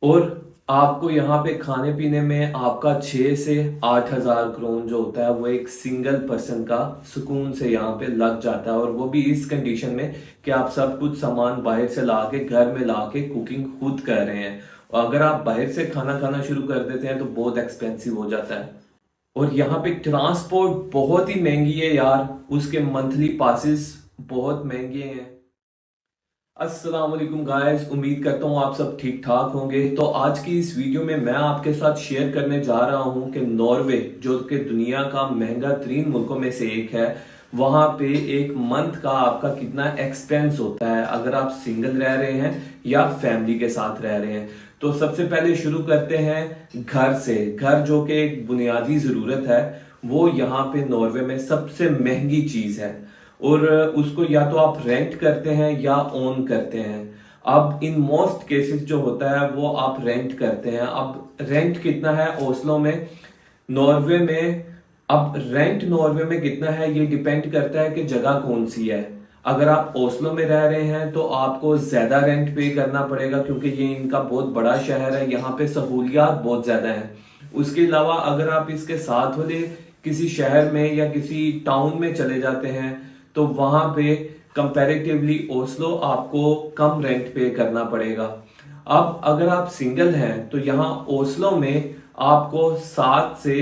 और आपको यहाँ पे खाने पीने में आपका 6 से 8 हज़ार क्रोन जो होता है वो एक सिंगल पर्सन का सुकून से यहाँ पे लग जाता है। और वो भी इस कंडीशन में कि आप सब कुछ सामान बाहर से ला के घर में ला के कुकिंग खुद कर रहे हैं। और अगर आप बाहर से खाना खाना शुरू कर देते हैं तो बहुत एक्सपेंसिव हो जाता है। और यहाँ पे ट्रांसपोर्ट बहुत ही महंगी है यार, उसके मंथली पासिस बहुत महंगे हैं। अस्सलाम वालेकुम गाइस, उम्मीद करता हूँ आप सब ठीक ठाक होंगे। तो आज की इस वीडियो में मैं आपके साथ शेयर करने जा रहा हूँ कि नॉर्वे जो कि दुनिया का महंगा तरीन मुल्कों में से एक है, वहाँ पे एक मंथ का आपका कितना एक्सपेंस होता है अगर आप सिंगल रह रहे हैं या फैमिली के साथ रह रहे हैं। तो सबसे पहले शुरू करते हैं घर से। घर जो कि एक बुनियादी ज़रूरत है, वो यहाँ पे नॉर्वे में सबसे महंगी चीज़ है। और उसको या तो आप रेंट करते हैं या ओन करते हैं। अब इन मोस्ट केसेस जो होता है वो आप रेंट करते हैं। अब रेंट कितना है ओस्लो में, नॉर्वे में? अब रेंट नॉर्वे में कितना है ये डिपेंड करता है कि जगह कौन सी है। अगर आप ओस्लो में रह रहे हैं तो आपको ज्यादा रेंट पे करना पड़ेगा क्योंकि ये इनका बहुत बड़ा शहर है, यहाँ पे सहूलियात बहुत ज्यादा है। उसके अलावा अगर आप इसके साथ वाले किसी शहर में या किसी टाउन में चले जाते हैं तो वहां पे कंपैरेटिवली ओस्लो आपको कम रेंट पे करना पड़ेगा। अब अगर आप सिंगल हैं तो यहाँ ओस्लो में आपको 7 से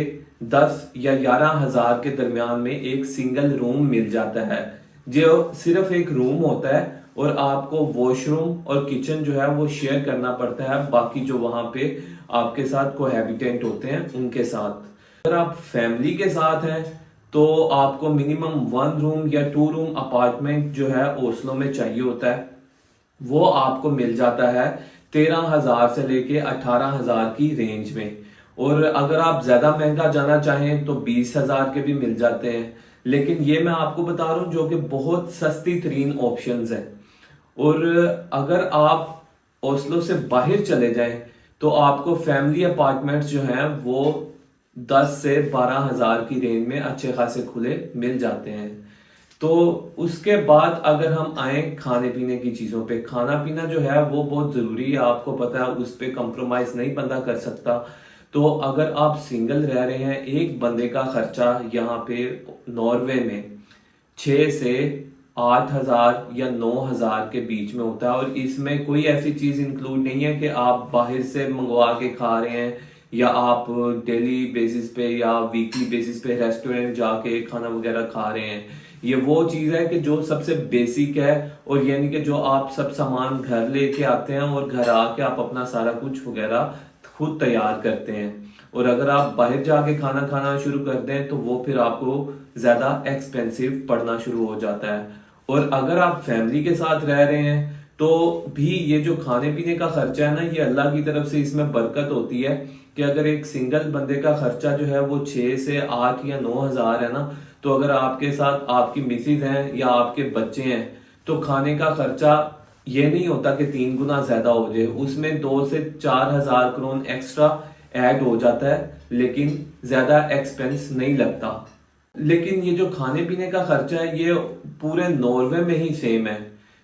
10 या 11 हज़ार के दरमियान में एक सिंगल रूम मिल जाता है, जो सिर्फ एक रूम होता है। और आपको वॉशरूम और किचन जो है वो शेयर करना पड़ता है बाकी जो वहां पे आपके साथ कोहैबिटेंट होते हैं उनके साथ। अगर आप फैमिली के साथ हैं तो आपको मिनिमम 1 रूम या 2 रूम अपार्टमेंट जो है ओस्लो में चाहिए होता है। वो आपको मिल जाता है 13 हज़ार से लेके 18 हज़ार की रेंज में। और अगर आप ज्यादा महंगा जाना चाहें तो 20 हज़ार के भी मिल जाते हैं। लेकिन ये मैं आपको बता रहा हूँ जो कि बहुत सस्ती तरीन ऑप्शंस है। और अगर आप ओस्लो से बाहर चले जाएं तो आपको फैमिली अपार्टमेंट्स जो हैं वो 10 से 12 हज़ार की रेंज में अच्छे खासे खुले मिल जाते हैं। तो उसके बाद अगर हम आए खाने पीने की चीजों पे, खाना पीना जो है वो बहुत जरूरी है, आपको पता है उस पर कंप्रोमाइज नहीं बंदा कर सकता। तो अगर आप सिंगल रह रहे हैं, एक बंदे का खर्चा यहाँ पे नॉर्वे में 6 से 8 हज़ार या 9 हज़ार के बीच में होता है। और इसमें कोई ऐसी चीज इंक्लूड नहीं है कि आप बाहर से मंगवा के खा रहे हैं या आप डेली बेसिस पे या वीकली बेसिस पे रेस्टोरेंट जाके खाना वगैरह खा रहे हैं। ये वो चीज है कि जो सबसे बेसिक है, और यानी कि जो आप सब सामान घर लेके आते हैं और घर आके आप अपना सारा कुछ वगैरह खुद तैयार करते हैं। और अगर आप बाहर जाके खाना खाना शुरू कर दें तो वो फिर आपको ज्यादा एक्सपेंसिव पड़ना शुरू हो जाता है। और अगर आप फैमिली के साथ रह रहे हैं तो भी ये जो खाने पीने का खर्चा है ना, ये अल्लाह की तरफ से इसमें बरकत होती है कि अगर एक सिंगल बंदे का खर्चा जो है वो 6 से 8 या 9 हज़ार है ना, तो अगर आपके साथ आपकी मिसिज हैं या आपके बच्चे हैं तो खाने का खर्चा ये नहीं होता कि 3 गुना ज्यादा हो जाए, उसमें 2 से 4 हज़ार क्रोन एक्स्ट्रा ऐड हो जाता है, लेकिन ज्यादा एक्सपेंस नहीं लगता। लेकिन ये जो खाने पीने का खर्चा है ये पूरे नॉर्वे में ही सेम है,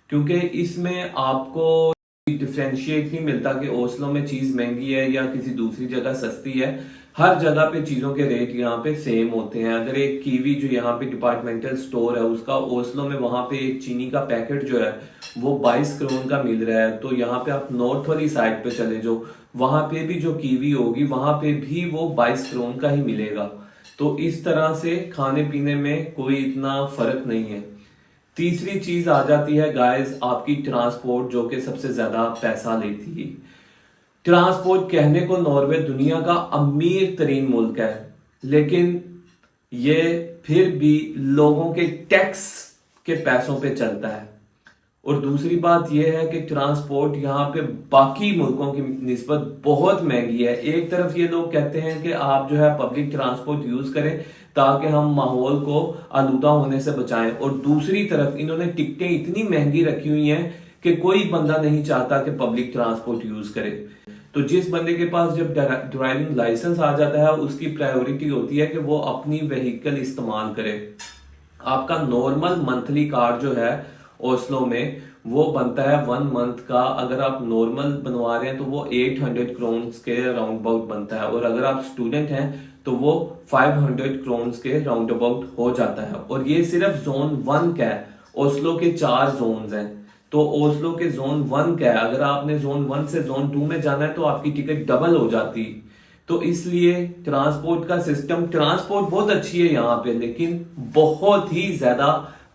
क्योंकि इसमें आपको डिफ्रेंशिएट नहीं मिलता कि ओस्लो में चीज महंगी है या किसी दूसरी जगह सस्ती है। हर जगह पे चीजों के रेट यहाँ पे सेम होते हैं। अगर एक कीवी जो यहाँ पे डिपार्टमेंटल स्टोर है उसका ओस्लो में वहां पे एक चीनी का पैकेट जो है वो 22 क्रोन का मिल रहा है, तो यहाँ पे आप नॉर्थ वाली साइड पे चले जाओ, वहां पे भी जो कीवी होगी वहां पे भी वो 22 क्रोन का ही मिलेगा। तो इस तरह से खाने पीने में कोई इतना फर्क नहीं है। तीसरी चीज आ जाती है गाइस आपकी ट्रांसपोर्ट, जो कि सबसे ज्यादा पैसा लेती है। ट्रांसपोर्ट कहने को नॉर्वे दुनिया का अमीर तरीन मुल्क है, लेकिन ये फिर भी लोगों के टैक्स के पैसों पे चलता है। और दूसरी बात यह है कि ट्रांसपोर्ट यहाँ पे बाकी मुल्कों की निस्बत बहुत महंगी है। एक तरफ ये लोग कहते हैं कि आप जो है पब्लिक ट्रांसपोर्ट यूज करें ताकि हम माहौल को आलूदा होने से बचाएं, और दूसरी तरफ इन्होंने टिकटें इतनी महंगी रखी हुई हैं कि कोई बंदा नहीं चाहता कि पब्लिक ट्रांसपोर्ट यूज करे। तो जिस बंदे के पास जब ड्राइविंग लाइसेंस आ जाता है उसकी प्रायोरिटी होती है कि वो अपनी व्हीकल इस्तेमाल करे। आपका नॉर्मल मंथली कार्ड जो है ओस्लो में वो बनता है 1 मंथ का। अगर आप नॉर्मल बनवा रहे हैं तो वो 800 क्रोन्स के राउंड अबाउट बनता है, और अगर आप स्टूडेंट हैं तो वो 500 क्रोन्स के राउंड अबाउट हो जाता है। और ये सिर्फ जोन 1 का है। ओस्लो के 4 जोन्स हैं, तो ओस्लो के जोन 1 का है। अगर आपने जोन 1 से जोन 2 में जाना है तो आपकी टिकट डबल हो जाती। तो इसलिए ट्रांसपोर्ट का सिस्टम, ट्रांसपोर्ट बहुत अच्छी है यहाँ पे, लेकिन बहुत ही ज्यादा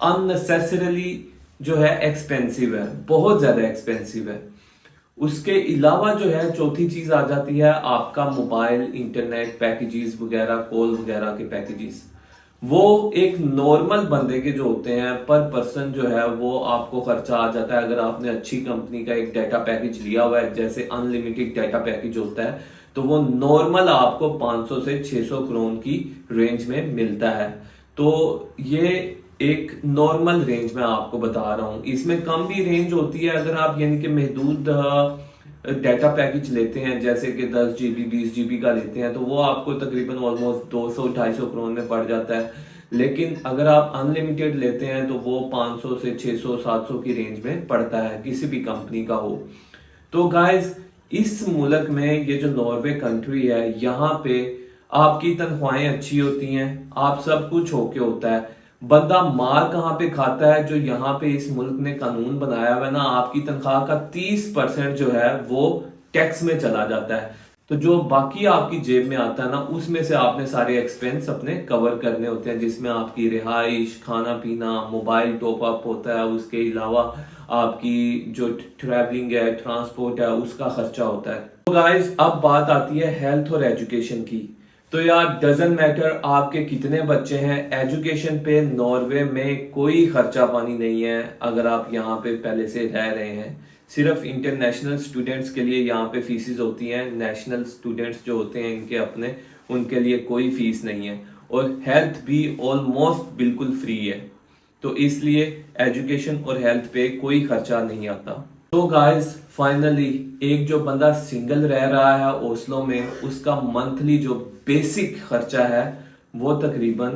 अननेसेसरली जो है एक्सपेंसिव है, बहुत ज्यादा एक्सपेंसिव है। उसके अलावा जो है चौथी चीज आ जाती है आपका मोबाइल इंटरनेट पैकेजेस वगैरह, कॉल वगैरह के पैकेजेस। वो एक नॉर्मल बंदे के जो होते हैं पर पर्सन जो है वो आपको खर्चा आ जाता है। अगर आपने अच्छी कंपनी का एक डाटा पैकेज लिया हुआ है, जैसे अनलिमिटेड डाटा पैकेज होता है, तो वो नॉर्मल आपको 500 से 600 क्रोन की रेंज में मिलता है। तो ये एक नॉर्मल रेंज में आपको बता रहा हूं। इसमें कम भी रेंज होती है अगर आप यानी कि महदूद डाटा पैकेज लेते हैं, जैसे कि 10 GB 20 GB का लेते हैं, तो वो आपको तकरीबन ऑलमोस्ट 200-250 क्रोन में पड़ जाता है। लेकिन अगर आप अनलिमिटेड लेते हैं तो वो 500 से 600-700 की रेंज में पड़ता है, किसी भी कंपनी का हो। तो गाइज इस मुल्क में, ये जो नॉर्वे कंट्री है, यहाँ पे आपकी तनख्वाहें अच्छी होती हैं, आप सब कुछ होके होता है। बंदा मार कहाँ पे खाता है, जो यहाँ पे इस मुल्क ने कानून बनाया हुआ है ना, आपकी तनख्वाह का 30% जो है वो टैक्स में चला जाता है। तो जो बाकी आपकी जेब में आता है ना, उसमें से आपने सारे एक्सपेंस अपने कवर करने होते हैं, जिसमें आपकी रिहाइश, खाना पीना, मोबाइल टॉप अप होता है, उसके अलावा आपकी जो ट्रैवलिंग है, ट्रांसपोर्ट है, उसका खर्चा होता है। तो गाइस अब बात आती है हेल्थ और एजुकेशन की। तो यार डजंट मैटर आपके कितने बच्चे हैं, एजुकेशन पे नॉर्वे में कोई खर्चा पानी नहीं है अगर आप यहाँ पे पहले से रह रहे हैं। सिर्फ इंटरनेशनल स्टूडेंट्स के लिए यहाँ पे फीसिस होती हैं, नेशनल स्टूडेंट्स जो होते हैं इनके अपने, उनके लिए कोई फीस नहीं है। और हेल्थ भी ऑलमोस्ट बिल्कुल फ्री है, तो इसलिए एजुकेशन और हेल्थ पे कोई खर्चा नहीं आता। तो गाइस फाइनली एक जो बंदा सिंगल रह रहा है ओस्लो में, उसका मंथली जो बेसिक खर्चा है वो तकरीबन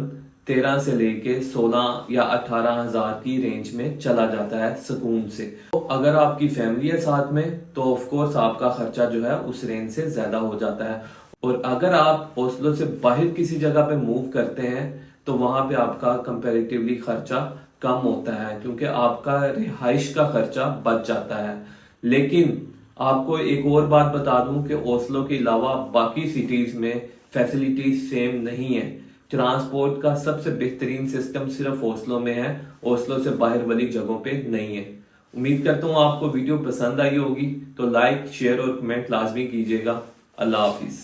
13 से लेके 16 या 18 हजार की रेंज में चला जाता है सुकून से। तो अगर आपकी फैमिली है साथ में तो ऑफ कोर्स आपका खर्चा जो है उस रेंज से ज्यादा हो जाता है। और अगर आप ओस्लो से बाहर किसी जगह पे मूव करते हैं तो वहां पे आपका कंपैरेटिवली खर्चा कम होता है, क्योंकि आपका रिहाइश का खर्चा बच जाता है। लेकिन आपको एक और बात बता दूं कि ओस्लो के अलावा बाकी सिटीज में फैसिलिटीज सेम नहीं है। ट्रांसपोर्ट का सबसे बेहतरीन सिस्टम सिर्फ ओस्लो में है, ओस्लो से बाहर वाली जगहों पे नहीं है। उम्मीद करता हूं आपको वीडियो पसंद आई होगी, तो लाइक शेयर और कमेंट लाजमी कीजिएगा। अल्लाह हाफिज।